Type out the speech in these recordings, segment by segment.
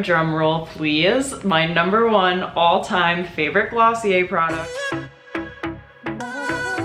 Drum roll, please. My #1 all-time favorite Glossier product.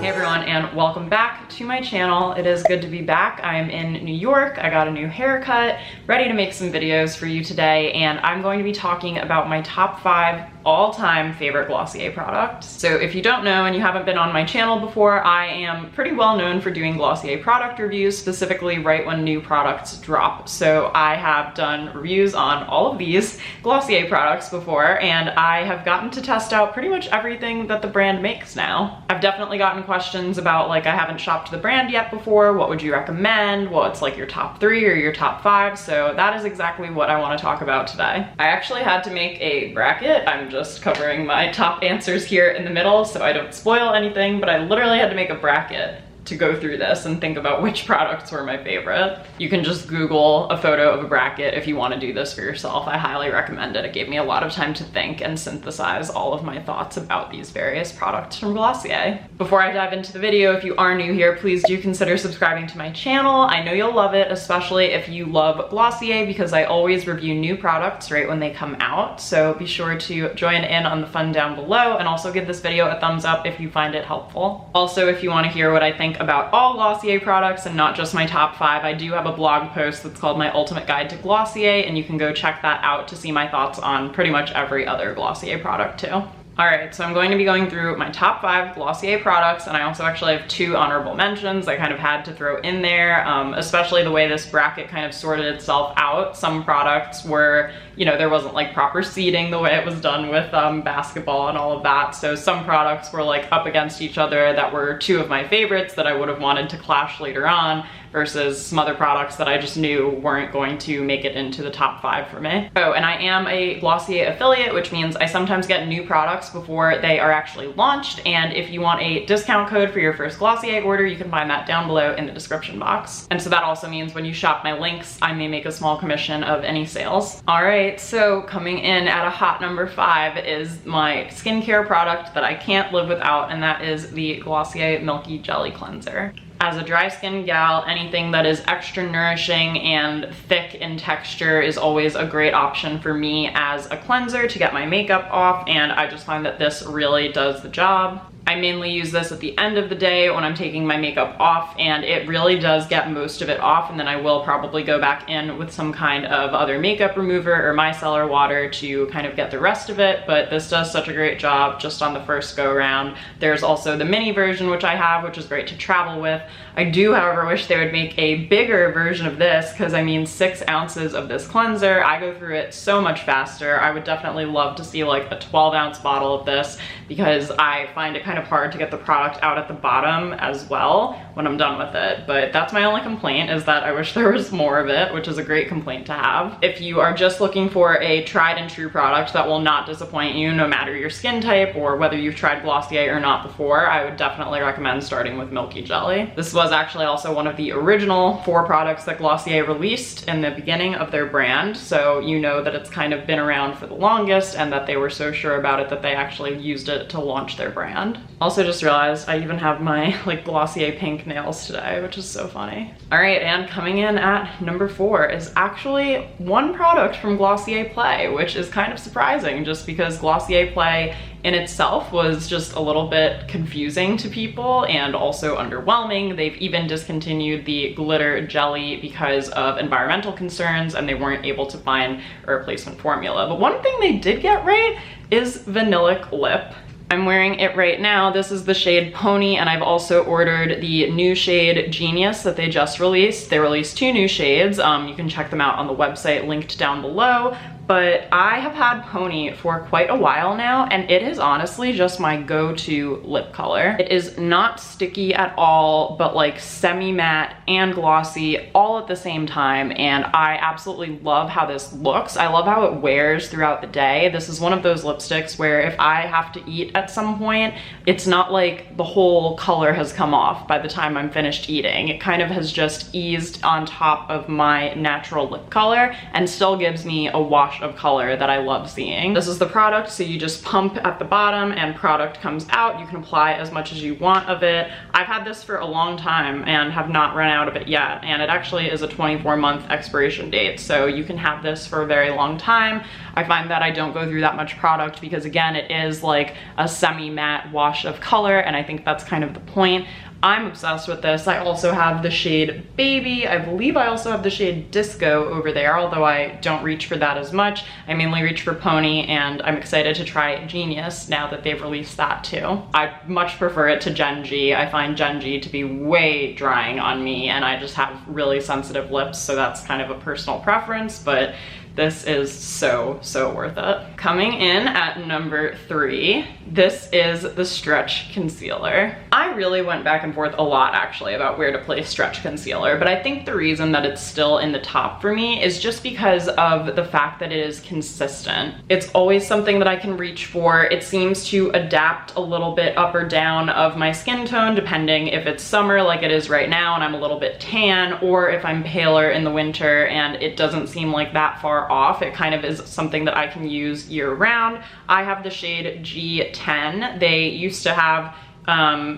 Hey everyone, and welcome back to my channel. It is good to be back. I'm in New York. I got a new haircut, ready to make some videos for you today, and I'm going to be talking about my top 5 all-time favorite Glossier products. So if you don't know and you haven't been on my channel before, I am pretty well known for doing Glossier product reviews, specifically right when new products drop. So I have done reviews on all of these Glossier products before, and I have gotten to test out pretty much everything that the brand makes now. I've definitely gotten questions about, like, I haven't shopped the brand yet before, what would you recommend? What's like your top 3 or your top 5? So that is exactly what I want to talk about today. I actually had to make a bracket. I'm just covering my top answers here in the middle so I don't spoil anything, but I literally had to make a bracket to go through this and think about which products were my favorite. You can just Google a photo of a bracket if you want to do this for yourself. I highly recommend it. It gave me a lot of time to think and synthesize all of my thoughts about these various products from Glossier. Before I dive into the video, if you are new here, please do consider subscribing to my channel. I know you'll love it, especially if you love Glossier, because I always review new products right when they come out. So be sure to join in on the fun down below, and also give this video a thumbs up if you find it helpful. Also, if you want to hear what I think about all Glossier products and not just my top 5, I do have a blog post that's called My Ultimate Guide to Glossier, and you can go check that out to see my thoughts on pretty much every other Glossier product too. Alright, so I'm going to be going through my top 5 Glossier products, and I also actually have 2 honorable mentions I kind of had to throw in there, especially the way this bracket kind of sorted itself out. Some products were, you know, there wasn't like proper seating the way it was done with basketball and all of that, so some products were like up against each other that were 2 of my favorites that I would have wanted to clash later on, versus some other products that I just knew weren't going to make it into the top 5 for me. Oh, and I am a Glossier affiliate, which means I sometimes get new products before they are actually launched, and if you want a discount code for your first Glossier order, you can find that down below in the description box. And so that also means when you shop my links, I may make a small commission of any sales. Alright, so coming in at a hot number 5 is my skincare product that I can't live without, and that is the Glossier Milky Jelly Cleanser. As a dry skin gal, anything that is extra nourishing and thick in texture is always a great option for me as a cleanser to get my makeup off, and I just find that this really does the job. I mainly use this at the end of the day when I'm taking my makeup off, and it really does get most of it off, and then I will probably go back in with some kind of other makeup remover or micellar water to kind of get the rest of it, but this does such a great job just on the first go around. There's also the mini version which I have, which is great to travel with. I do, however, wish they would make a bigger version of this, because I mean 6 ounces of this cleanser, I go through it so much faster. I would definitely love to see like a 12-ounce bottle of this, because I find it kind of hard to get the product out at the bottom as well when I'm done with it. But that's my only complaint, is that I wish there was more of it, which is a great complaint to have. If you are just looking for a tried and true product that will not disappoint you no matter your skin type or whether you've tried Glossier or not before, I would definitely recommend starting with Milky Jelly. This was actually also one of the original 4 products that Glossier released in the beginning of their brand, so you know that it's kind of been around for the longest and that they were so sure about it that they actually used it to launch their brand. Also just realized I even have my like Glossier pink nails today, which is so funny. Alright, and coming in at number 4 is actually one product from Glossier Play, which is kind of surprising just because Glossier Play in itself was just a little bit confusing to people and also underwhelming. They've even discontinued the glitter jelly because of environmental concerns, and they weren't able to find a replacement formula. But one thing they did get right is Vinylic lip. I'm wearing it right now. This is the shade Pony, and I've also ordered the new shade Genius that they just released. They released 2 new shades. You can check them out on the website linked down below. But I have had Pony for quite a while now, and it is honestly just my go-to lip color. It is not sticky at all, but like semi-matte and glossy all at the same time, and I absolutely love how this looks. I love how it wears throughout the day. This is one of those lipsticks where if I have to eat at some point, it's not like the whole color has come off by the time I'm finished eating. It kind of has just eased on top of my natural lip color and still gives me a wash of color that I love seeing. This is the product, so you just pump at the bottom and product comes out. You can apply as much as you want of it. I've had this for a long time and have not run out of it yet, and it actually is a 24-month expiration date, so you can have this for a very long time. I find that I don't go through that much product because, again, it is like a semi-matte wash of color, and I think that's kind of the point. I'm obsessed with this. I also have the shade Baby. I believe I also have the shade Disco over there, although I don't reach for that as much. I mainly reach for Pony, and I'm excited to try Genius now that they've released that too. I much prefer it to Gen G. I find Gen G to be way drying on me, and I just have really sensitive lips, so that's kind of a personal preference, but this is so worth it. Coming in at number 3, this is the Stretch Concealer. I really went back and forth a lot actually about where to place Stretch Concealer, but I think the reason that it's still in the top for me is just because of the fact that it is consistent. It's always something that I can reach for. It seems to adapt a little bit up or down of my skin tone depending if it's summer like it is right now and I'm a little bit tan, or if I'm paler in the winter and it doesn't seem like that far off. It kind of is something that I can use year round. I have the shade G10. They used to have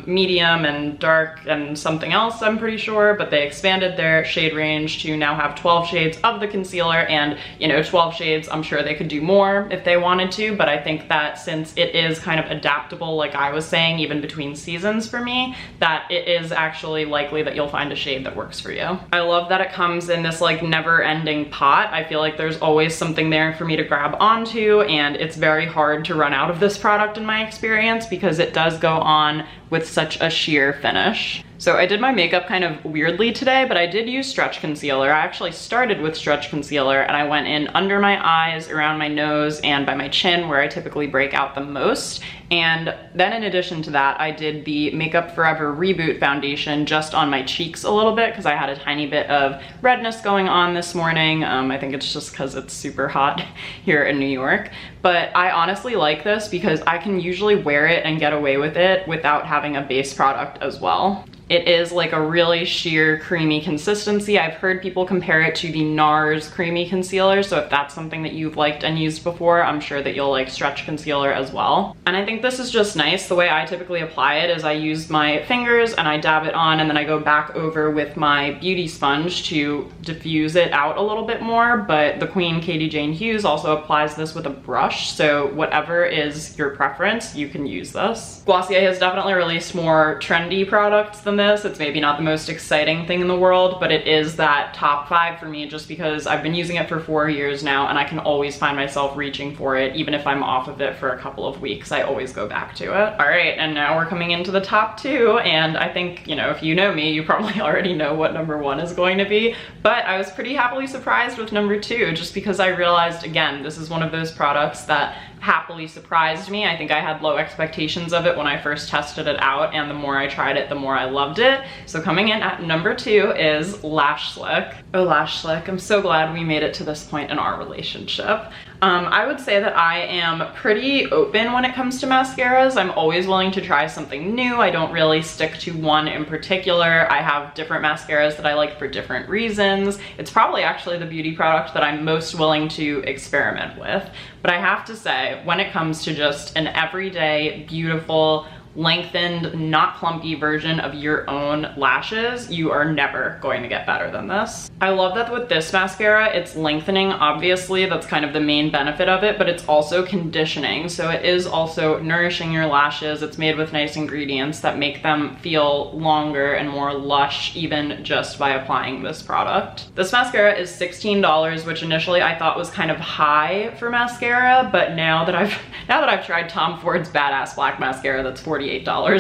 medium and dark and something else, I'm pretty sure, but they expanded their shade range to now have 12 shades of the concealer, and you know, 12 shades, I'm sure they could do more if they wanted to, but I think that since it is kind of adaptable, like I was saying, even between seasons for me, that it is actually likely that you'll find a shade that works for you. I love that it comes in this like never-ending pot. I feel like there's always something there for me to grab onto, and it's very hard to run out of this product in my experience because it does go on with such a sheer finish. So I did my makeup kind of weirdly today, but I did use Stretch Concealer. I actually started with Stretch Concealer and I went in under my eyes, around my nose, and by my chin where I typically break out the most. And then in addition to that, I did the Makeup Forever Reboot Foundation just on my cheeks a little bit because I had a tiny bit of redness going on this morning. I think it's just because it's super hot here in New York. But I honestly like this because I can usually wear it and get away with it without having a base product as well. It is like a really sheer creamy consistency. I've heard people compare it to the NARS creamy concealer, so if that's something that you've liked and used before, I'm sure that you'll like Stretch Concealer as well. And I think this is just nice. The way I typically apply it is I use my fingers and I dab it on, and then I go back over with my beauty sponge to diffuse it out a little bit more, but the Queen Katie Jane Hughes also applies this with a brush, so whatever is your preference, you can use this. Glossier has definitely released more trendy products than this. It's maybe not the most exciting thing in the world, but it is that top 5 for me just because I've been using it for 4 years now and I can always find myself reaching for it. Even if I'm off of it for a couple of weeks, I always go back to it. All right, and now we're coming into the top 2, and I think, you know, if you know me, you probably already know what number 1 is going to be, but I was pretty happily surprised with number 2 just because I realized, again, this is one of those products that happily surprised me. I think I had low expectations of it when I first tested it out, and the more I tried it, the more I loved it. So coming in at number 2 is Lash Slick. Oh, Lash Slick, I'm so glad we made it to this point in our relationship. I would say that I am pretty open when it comes to mascaras. I'm always willing to try something new. I don't really stick to one in particular. I have different mascaras that I like for different reasons. It's probably actually the beauty product that I'm most willing to experiment with. But I have to say, when it comes to just an everyday, beautiful, lengthened, not clumpy version of your own lashes, you are never going to get better than this. I love that with this mascara, it's lengthening, obviously, that's kind of the main benefit of it, but it's also conditioning. So it is also nourishing your lashes. It's made with nice ingredients that make them feel longer and more lush, even just by applying this product. This mascara is $16, which initially I thought was kind of high for mascara, but now that I've tried Tom Ford's Badass Black Mascara that's $48,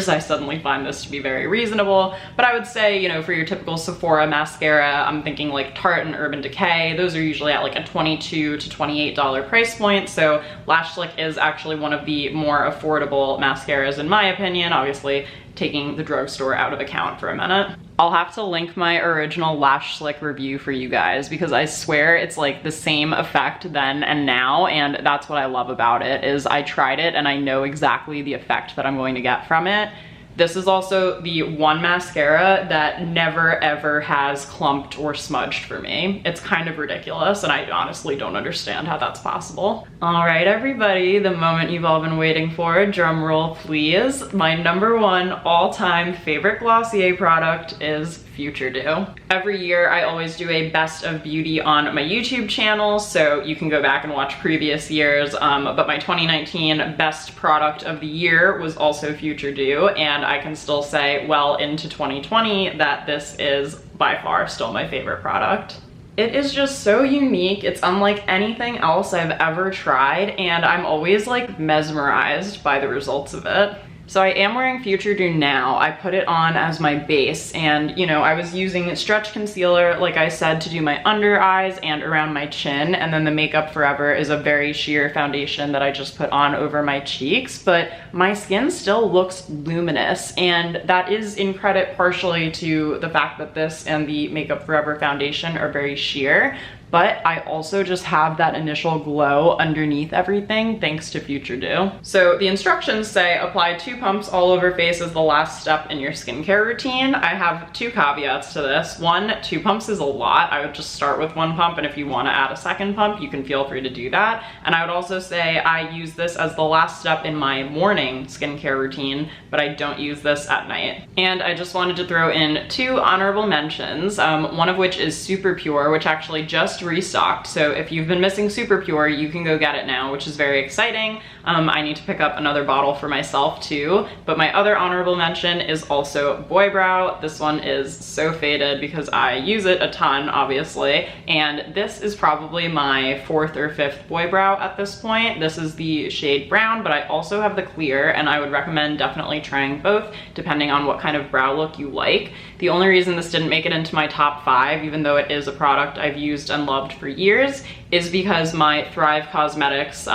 I suddenly find this to be very reasonable. But I would say, you know, for your typical Sephora mascara, I'm thinking like Tarte and Urban Decay. Those are usually at like a $22 to $28 price point. So Lash Slick is actually one of the more affordable mascaras in my opinion. Obviously, taking the drugstore out of account for a minute. I'll have to link my original Lash Slick review for you guys because I swear it's like the same effect then and now, and that's what I love about it, is I tried it and I know exactly the effect that I'm going to get from it. This is also the one mascara that never ever has clumped or smudged for me. It's kind of ridiculous and I honestly don't understand how that's possible. All right, everybody, the moment you've all been waiting for, drum roll please. My #1 all-time favorite Glossier product is Future Dew. Every year I always do a best of beauty on my YouTube channel, so you can go back and watch previous years, but my 2019 best product of the year was also Future Dew, and I can still say well into 2020 that this is by far still my favorite product. It is just so unique. It's unlike anything else I've ever tried, and I'm always like mesmerized by the results of it. So I am wearing Future Dew now. I put it on as my base, and you know, I was using stretch concealer, like I said, to do my under eyes and around my chin, and then the Makeup Forever is a very sheer foundation that I just put on over my cheeks, but my skin still looks luminous, and that is in credit partially to the fact that this and the Makeup Forever foundation are very sheer, but I also just have that initial glow underneath everything thanks to Future Dew. So the instructions say apply 2 pumps all over face as the last step in your skincare routine. I have 2 caveats to this. 1, 2 pumps is a lot. I would just start with 1 pump, and if you want to add a second pump, you can feel free to do that. And I would also say I use this as the last step in my morning skincare routine, but I don't use this at night. And I just wanted to throw in 2 honorable mentions, one of which is Super Pure, which actually just restocked. So if you've been missing Super Pure, you can go get it now, which is very exciting. I need to pick up another bottle for myself too. But my other honorable mention is also Boy Brow. This one is so faded because I use it a ton, obviously. And this is probably my 4th or 5th Boy Brow at this point. This is the shade brown, but I also have the clear, and I would recommend definitely trying both depending on what kind of brow look you like. The only reason this didn't make it into my top 5, even though it is a product I've used and loved for years, is because my Thrive Cosmetics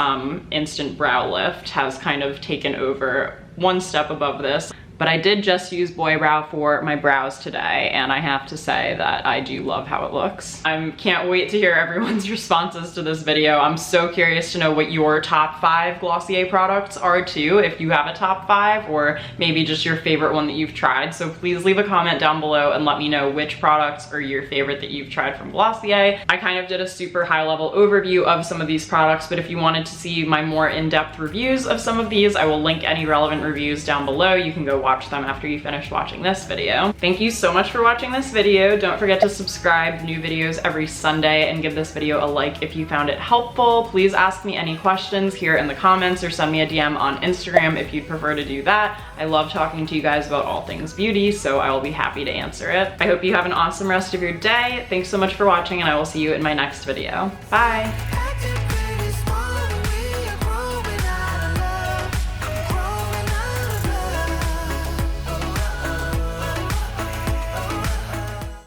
Instant Brow Lift has kind of taken over 1 step above this. But I did just use Boy Brow for my brows today, and I have to say that I do love how it looks. I can't wait to hear everyone's responses to this video. I'm so curious to know what your top 5 Glossier products are too, if you have a top 5, or maybe just your favorite one that you've tried. So please leave a comment down below and let me know which products are your favorite that you've tried from Glossier. I kind of did a super high level overview of some of these products, but if you wanted to see my more in-depth reviews of some of these, I will link any relevant reviews down below. You can go watch them after you finish watching this video. Thank you so much for watching this video. Don't forget to subscribe. New videos every Sunday, and give this video a like if you found it helpful. Please ask me any questions here in the comments, or send me a DM on Instagram if you'd prefer to do that. I love talking to you guys about all things beauty, so I will be happy to answer it. I hope you have an awesome rest of your day. Thanks so much for watching, and I will see you in my next video. Bye!